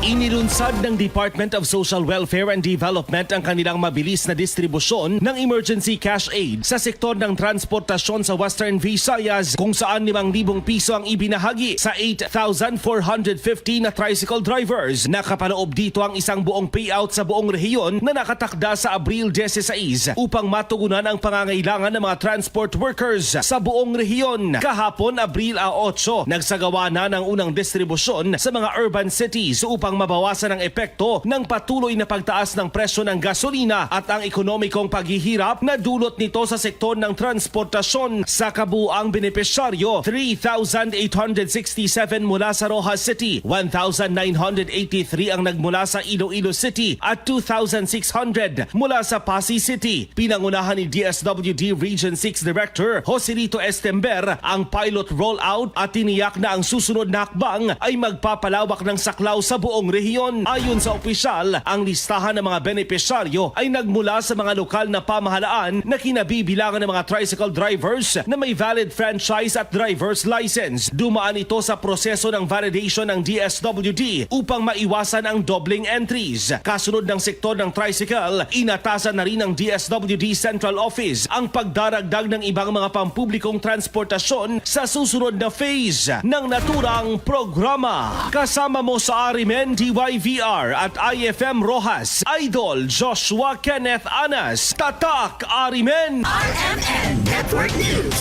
Inilunsad ng Department of Social Welfare and Development ang kanilang mabilis na distribusyon ng emergency cash aid sa sektor ng transportasyon sa Western Visayas kung saan 5,000 piso ang ibinahagi sa 8,450 na tricycle drivers. Nakapaloob dito ang isang buong payout sa buong rehiyon na nakatakda sa Abril 16 upang matugunan ang pangangailangan ng mga transport workers sa buong rehiyon. Kahapon, Abril 8, nagsagawa na ng unang distribusyon sa mga urban cities upang mabawasan ang epekto ng patuloy na pagtaas ng presyo ng gasolina at ang ekonomikong paghihirap na dulot nito sa sektor ng transportasyon. Sa kabuuang benepisyaryo, 3,867 mula sa Rojas City, 1,983 ang nagmula sa Iloilo City at 2,600 mula sa Pasay City. Pinangunahan ni DSWD Region 6 Director Joselito Estember ang pilot rollout at tiniyak na ang susunod na hakbang ay magpapalawak ng saklaw sa buong rehiyon. Ayon sa opisyal, ang listahan ng mga benepisyaryo ay nagmula sa mga lokal na pamahalaan na kinabibilangan ng mga tricycle drivers na may valid franchise at driver's license. Dumaan ito sa proseso ng validation ng DSWD upang maiwasan ang dobling entries. Kasunod ng sektor ng tricycle, inatasan na rin ng DSWD Central Office ang pagdaragdag ng ibang mga pampublikong transportasyon sa susunod na phase ng naturang programa. Kasama mo sa Arimen, DYVR at IFM Rojas, Idol Joshua Kenneth Anas. Tatak Arimen! RMN Network News.